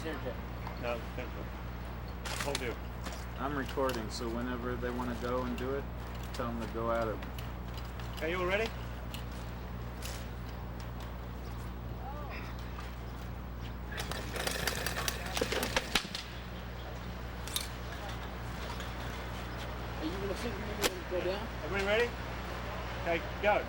center jet. No, central. Whole deal. I'm recording, so whenever they want to go and do it, tell them to go at it. Okay, you all ready? Are you gonna sit here and go down? Everybody ready? Okay, go.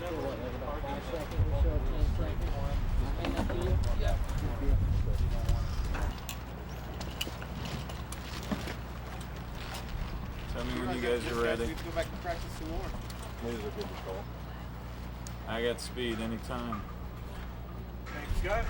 What, like about 5 seconds or so, 10 seconds? I'll hang up to you? Yeah. Tell me when you guys are ready. We can go back and practice some more. These are good to call. I got speed anytime. Thanks, go.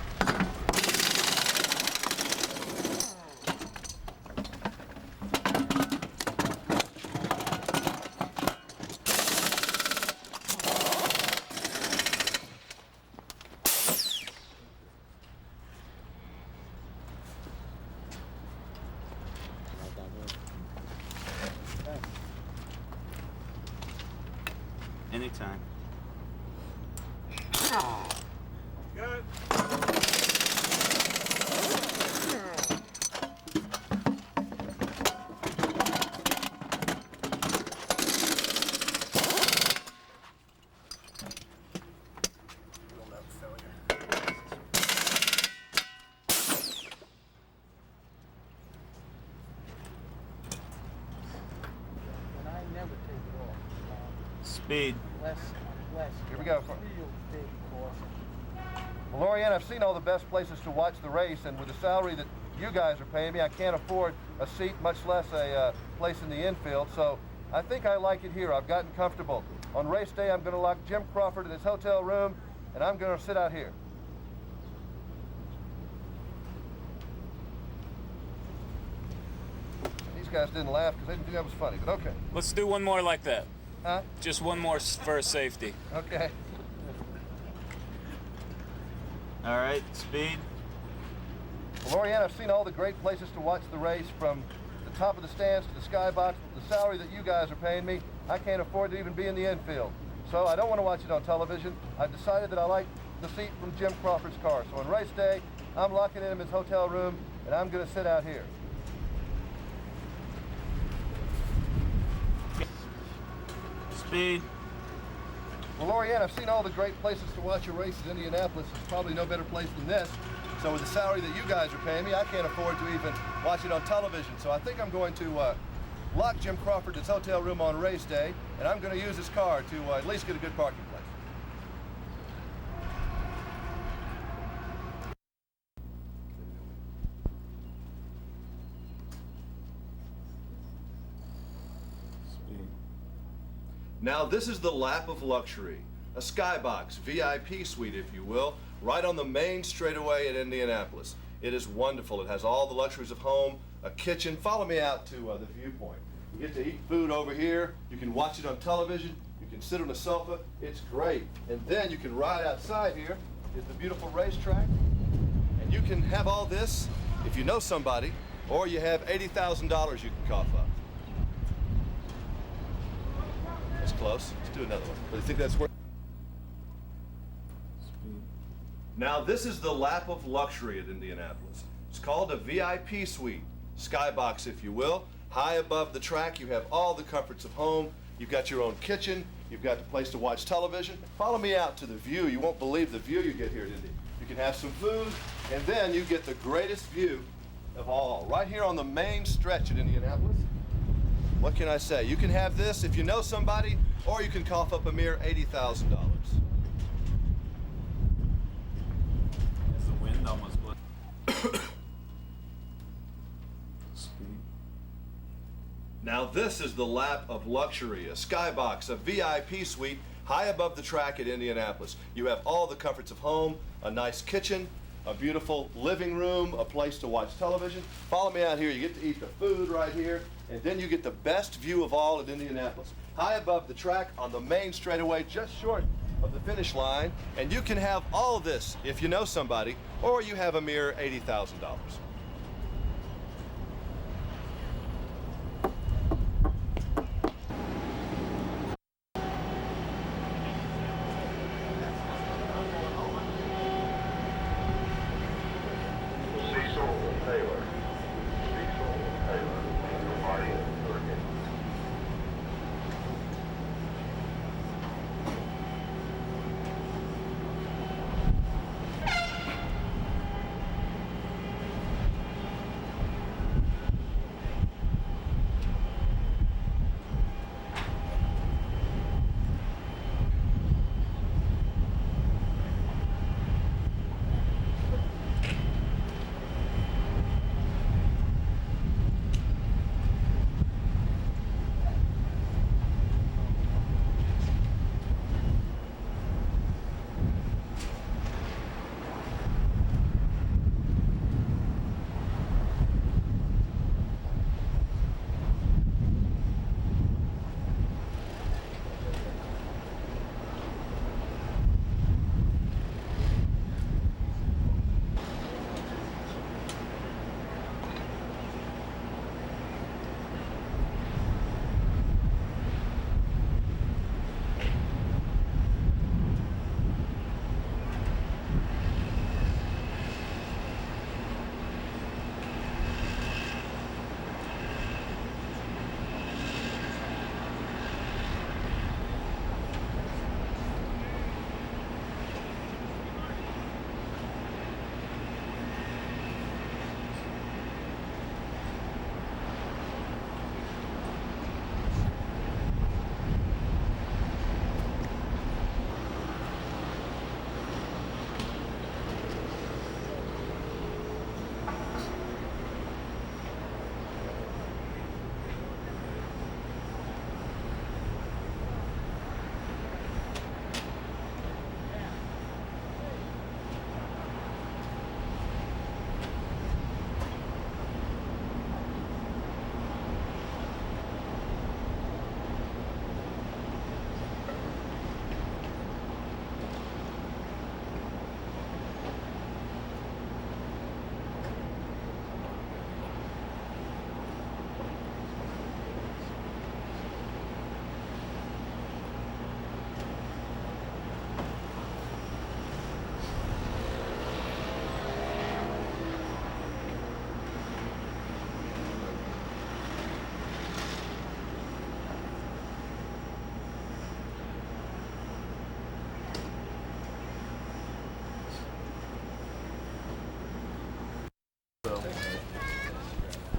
Anytime. Go. And I never take it off. Speed. Here we go. Real big caution. Well, Lorianne, I've seen all the best places to watch the race, and with the salary that you guys are paying me, I can't afford a seat, much less a place in the infield, so I think I like it here. I've gotten comfortable. On race day, I'm going to lock Jim Crawford in his hotel room, and I'm going to sit out here. These guys didn't laugh because they didn't think that was funny, but okay. Let's do one more like that. Huh? Just one more for safety. Okay. All right, speed. Well, Lorianne, I've seen all the great places to watch the race, from the top of the stands to the skybox. The salary that you guys are paying me, I can't afford to even be in the infield. So I don't want to watch it on television. I've decided that I like the seat from Jim Crawford's car. So on race day, I'm locking in his hotel room, and I'm going to sit out here. Speed. Well, Lorianne, I've seen all the great places to watch a race in Indianapolis. There's probably no better place than this. So with the salary that you guys are paying me, I can't afford to even watch it on television. So I think I'm going to lock Jim Crawford in his hotel room on race day, and I'm going to use his car to at least get a good parking place. Speed. Now this is the lap of luxury, a skybox VIP suite, if you will, right on the main straightaway at Indianapolis. It is wonderful. It has all the luxuries of home, a kitchen. Follow me out to the viewpoint. You get to eat food over here. You can watch it on television. You can sit on a sofa. It's great. And then you can ride outside here. Is the beautiful racetrack. And you can have all this if you know somebody, or you have $80,000 you can cough up. That's close. Let's do another one. But I think that's worth. Now this is the lap of luxury at Indianapolis. It's called a VIP suite, skybox if you will. High above the track, you have all the comforts of home. You've got your own kitchen. You've got the place to watch television. Follow me out to the view. You won't believe the view you get here at Indy. You can have some food, and then you get the greatest view of all. Right here on the main stretch at Indianapolis. What can I say? You can have this if you know somebody, or you can cough up a mere $80,000. As the wind almost blew. Speed. Now this is the lap of luxury, a skybox, a VIP suite high above the track at Indianapolis. You have all the comforts of home, a nice kitchen, a beautiful living room, a place to watch television. Follow me out here. You get to eat the food right here, and then you get the best view of all at Indianapolis. High above the track on the main straightaway, just short of the finish line, and you can have all of this if you know somebody, or you have a mere $80,000.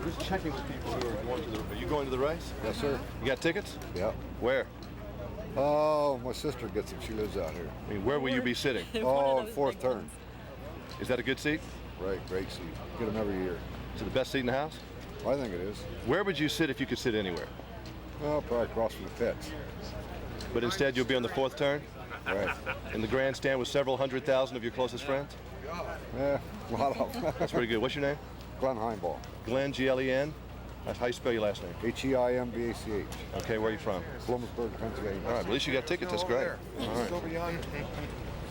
Who's checking with people who are going to the? Are you going to the race? Yes, sir. You got tickets? Yeah. Where? Oh, my sister gets them. She lives out here. I mean, where will you be sitting? Oh, fourth turn. Is that a good seat? Right, great seat. Get them every year. Is it the best seat in the house? I think it is. Where would you sit if you could sit anywhere? Well, probably across from the pits. But instead, you'll be on the fourth turn? Right. In the grandstand with several 100,000 of your closest friends? Yeah, a lot of them. That's pretty good. What's your name? Glenn Heimball. Glenn, G-L-E-N? That's how you spell your last name. H-E-I-M-B-A-C-H. Okay, where are you from? Bloomsburg, Pennsylvania. All right, at least you got tickets. That's great. All right.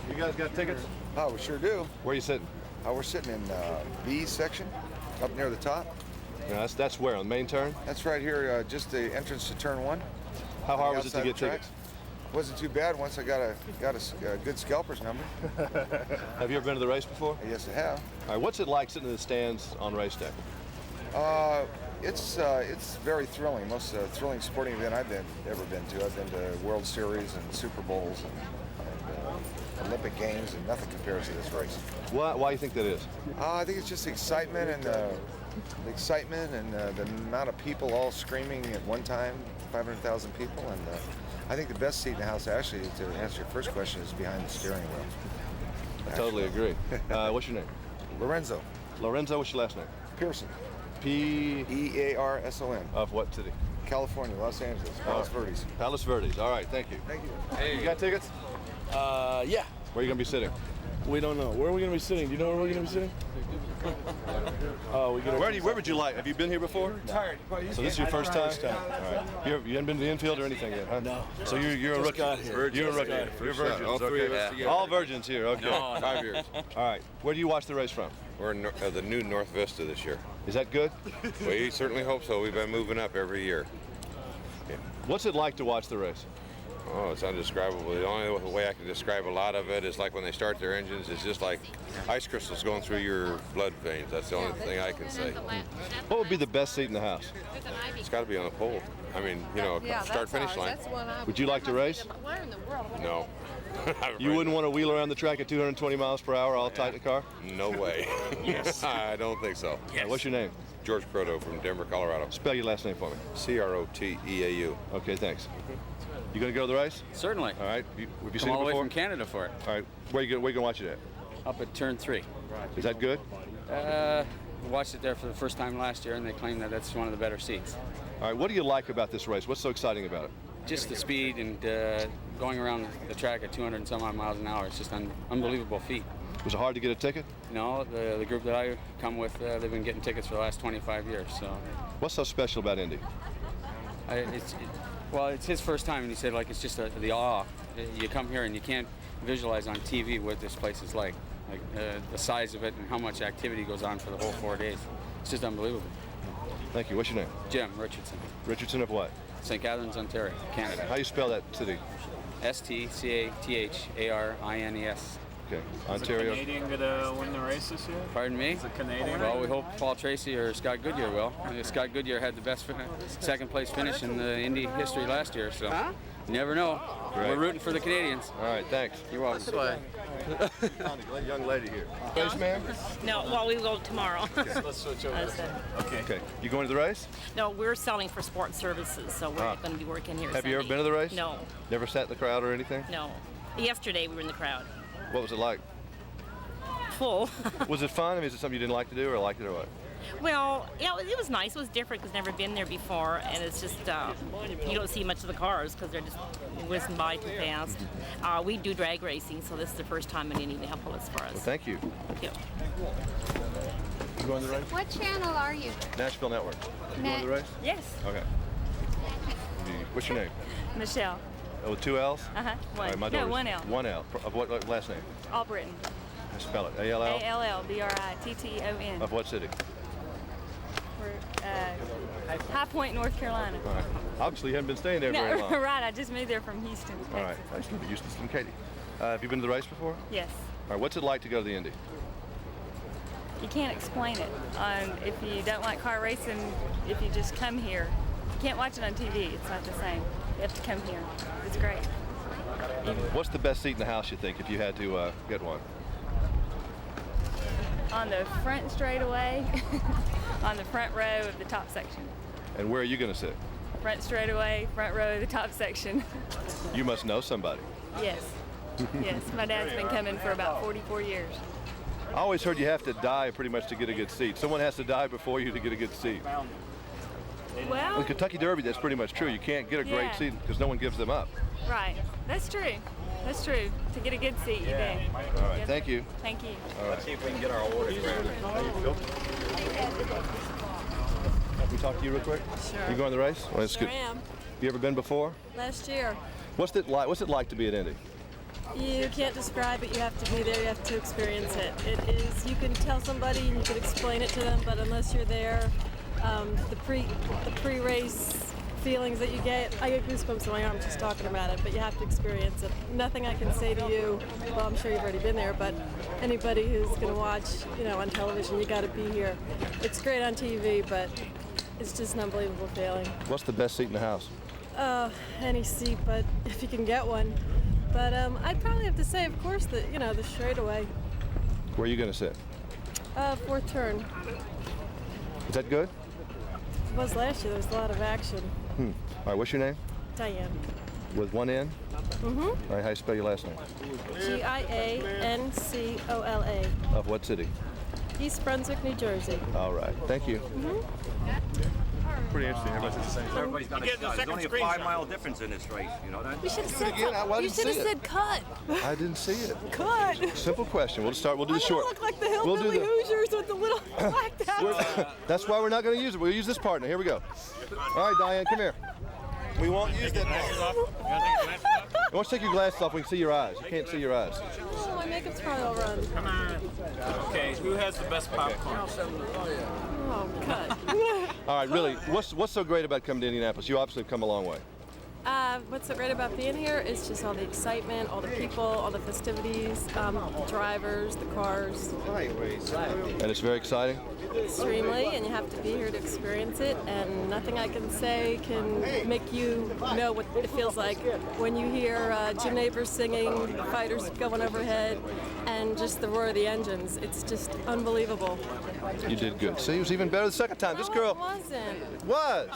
You guys got tickets? Oh, we sure do. Where are you sitting? We're sitting in B section, up near the top. Yeah, that's where, on the main turn? That's right here, just the entrance to turn 1. How hard was it to Outside get the track. tickets? Wasn't too bad once I got a good scalper's number. Have you ever been to the race before? Yes, I have. All right, what's it like sitting in the stands on race day? It's very thrilling. Most thrilling sporting event I've ever been to. I've been to World Series and Super Bowls and Olympic Games, and nothing compares to this race. Why do you think that is? I think it's just the excitement and the amount of people all screaming at one time, 500,000 people, and I think the best seat in the house, actually, to answer your first question, is behind the steering wheel. I totally agree. What's your name? Lorenzo Lorenzo, what's your last name? Pearson. P. E-A-R-S-O-N. Of what city? California, Los Angeles, Palos Verdes. Palos Verdes. All right, thank you. Thank you. Hey. You got tickets? Yeah. Where are you going to be sitting? We don't know. Where are we going to be sitting? Do you know where we're going to be sitting? Oh, Where would you like? Have you been here before? Tired. So this is your first time? All right. You haven't been to the infield or anything yet, huh? No. So you're a rookie. You're a rookie. You're virgins. All three of us Okay. together. All virgins here. Okay. No, 5 years. All right. Where do you watch the race from? We're in the new North Vista this year. Is that good? We certainly hope so. We've been moving up every year. What's it like to watch the race? Oh, it's indescribable. The only way I can describe a lot of it is like when they start their engines, it's just like ice crystals going through your blood veins. That's the only thing I can say. What would be the best seat in the house? It's got to be on the pole. I mean, you know, start-finish line. Would you like to race? No. You wouldn't want to wheel around the track at 220 miles per hour all tight in the car? No way. Yes. I don't think so. What's your name? George Croto from Denver, Colorado. Spell your last name for me. Croteau. Okay, thanks. You gonna go to the race? Certainly. All right. Have you Come seen it all the way before? from Canada for it. All right. Where you gonna watch it at? Up at turn 3. Is that good? We watched it there for the first time last year, and they claim that that's one of the better seats. All right. What do you like about this race? What's so exciting about it? Just the speed and going around the track at 200 and some odd miles an hour. It's just an unbelievable feat. Was it hard to get a ticket? No, the group that I come with, they've been getting tickets for the last 25 years. So, What's so special about Indy? it's his first time, and he said like it's just the awe. You come here and you can't visualize on TV what this place is like the size of it and how much activity goes on for the whole 4 days. It's just unbelievable. Thank you. What's your name? Jim Richardson, Richardson of what? St. Catharines, Ontario, Canada. How do you spell that city? STCATHARINES. Okay. Is Ontario. a Canadian gonna win the race this year? Pardon me? Is a Canadian? Well, we hope Paul Tracy or Scott Goodyear will. Scott Goodyear had the best second place finish in the Indy history last year, so you never know. Great. We're rooting for the Canadians. All right. Thanks. You're welcome. Young lady here. Race, ma'am? No, well, we go tomorrow. Let's switch over. Okay. You going to the race? No, we're selling for sports services, so we're not going to be working here. Have you ever Sunday. been to the race? No, Never sat in the crowd or anything? no. Yesterday we were in the crowd. What was it like? Full. Was it fun? I mean, is it something you didn't like to do or liked it or what? Well, yeah, it was nice. It was different because never been there before, and it's just you don't see much of the cars because they're just whizzing by too fast. We do drag racing, so this is the first time in Indianapolis for us. Well, thank you. Thank you. You going to the race? What channel are you? Nashville Network. You going to the race? Yes. Okay. What's your name? Michelle. Oh, with 2 L's? Uh-huh. All right, my No, daughter's- 1 L. 1 L. Of what last name? Albritton. Spell it. A-L-L? ALLBRITTON. Of what city? We're High Point, North Carolina. All right. Obviously, you haven't been staying there very long. Right. I just moved there from Houston, Texas. All right. I used to live in Houston from Katy. Have you been to the race before? Yes. All right. What's it like to go to the Indy? You can't explain it. If you don't like car racing, if you just come here, you can't watch it on TV. It's not the same. You have to come here. It's great. What's the best seat in the house, you think, if you had to get one? On the front straightaway, on the front row of the top section. And where are you going to sit? Front straightaway, front row of the top section. You must know somebody. Yes. Yes. My dad's been coming for about 44 years. I always heard you have to die pretty much to get a good seat. Someone has to die before you to get a good seat. Well, In Kentucky Derby, that's pretty much true. You can't get a great Yeah. seat because no one gives them up. right. That's true. That's true. To get a good seat, you do. All right. Yep. Thank you. Thank you. Let's see if we can get our orders ready. Can we talk to you real quick? Sure. You going to the race? Well, it's Sure good. am. You ever been before? Last year. What's it like to be at Indy? You can't describe it, you have to be there, you have to experience it. It is, you can tell somebody and you can explain it to them, but unless you're there, the pre-race feelings that you get, I get goosebumps in my arms just talking about it, but you have to experience it. Nothing I can say to you, well, I'm sure you've already been there, but anybody who's going to watch, on television, you got to be here. It's great on TV, but it's just an unbelievable feeling. What's the best seat in the house? Any seat, but if you can get one. But I'd probably have to say, of course, the straightaway. Where are you going to sit? Fourth turn. Is that good? It was last year. There was a lot of action. All right. What's your name? Diane. With 1 N? Mm-hmm. All right. How do you spell your last name? Giancola. Of what city? East Brunswick, New Jersey. All right. Thank you. Mm-hmm. Pretty interesting. Everybody says the same thing. Everybody's got a shot. There's only a 5-mile difference in this race. You know that? You should have said again. something. I You didn't should have see it. said cut. I didn't see it. Cut. Simple question. We'll start. We'll do the I short. look like the We'll do hillbilly the- Hoosiers with the little black dots. That's why we're not going to use it. We'll use this partner. Here we go. All right, Diane, come here. We won't use that. I want you to take your glasses off. We can see your eyes. You can't see your eyes. Oh, my makeup's probably all run. Come on. Okay, who has the best popcorn? Oh, cut. All right, really, what's so great about coming to Indianapolis? You obviously have come a long way. What's so great about being here is just all the excitement, all the people, all the festivities, the drivers, the cars. And it's very exciting. Extremely, and you have to be here to experience it, and nothing I can say can make you know what it feels like when you hear Jim Neighbors singing, the fighters going overhead, and just the roar of the engines. It's just unbelievable. You did good. See, it was even better the second time. This girl It wasn't. was.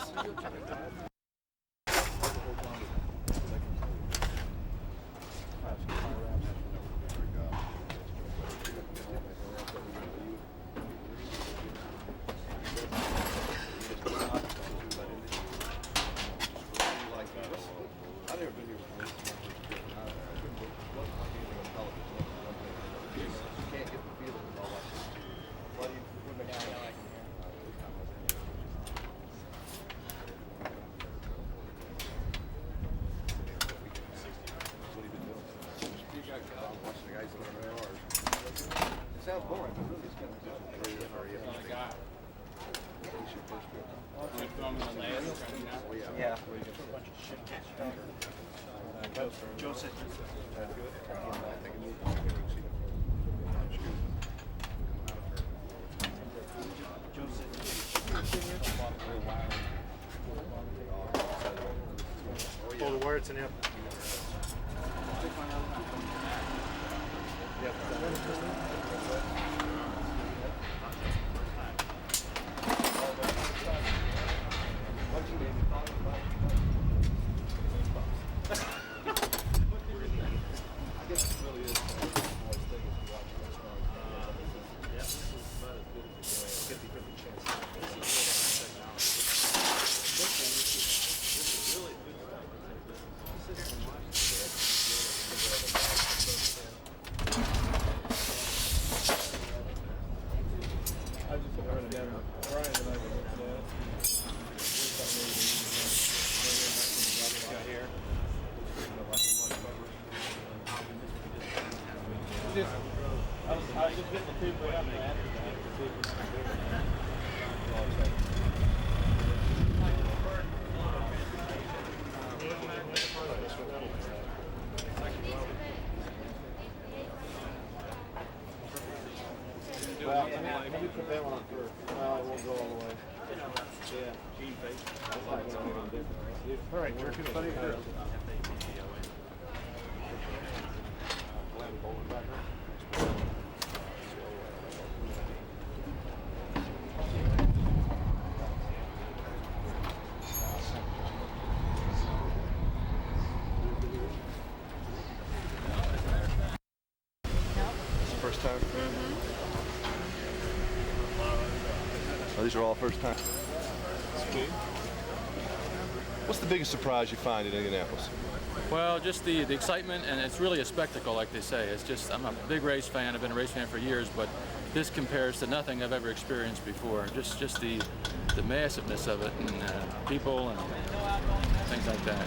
Yeah. Joseph. All the words in here. Well, maybe put that one on first. Well, it won't go all the way. Yeah. All right, Jerky, what do you do? First time? Oh, these are all first time. What's the biggest surprise you find in Indianapolis? Well, just the excitement, and it's really a spectacle, like they say. It's just, I'm a big race fan. I've been a race fan for years, but this compares to nothing I've ever experienced before. Just the massiveness of it, and people and things like that.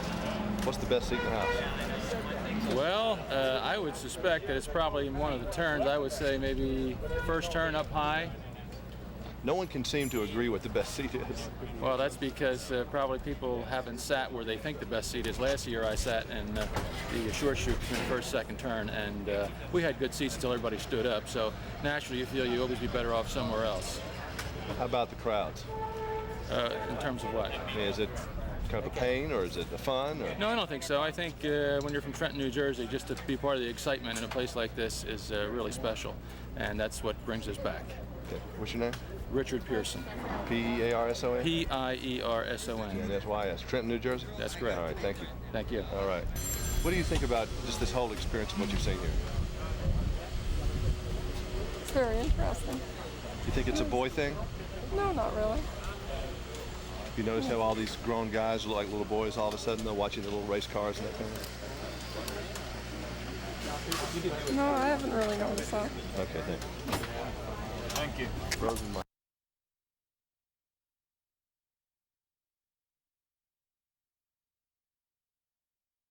What's the best seat in the house? Well, I would suspect that it's probably in one of the turns. I would say maybe first turn up high. No one can seem to agree what the best seat is. Well, that's because probably people haven't sat where they think the best seat is. Last year I sat in the short chute between the first and second turn, and we had good seats until everybody stood up. So naturally you feel you always be better off somewhere else. How about the crowds? In terms of what? I mean, is it kind of a pain, or is it a fun? Or? No, I don't think so. I think when you're from Trenton, New Jersey, just to be part of the excitement in a place like this is really special, and that's what brings us back. Okay. What's your name? Richard Pearson. P-E-A-R-S-O-N? P-I-E-R-S-O-N. And that's Y-S. Trenton, New Jersey? That's correct. All right, thank you. Thank you. All right. What do you think about just this whole experience of what you've seen here? It's very interesting. You think it's a boy thing? No, not really. You notice how all these grown guys look like little boys all of a sudden? They're watching the little race cars and that kind of thing? No, I haven't really noticed that. Okay, thanks. Thank you. Rose and Mike.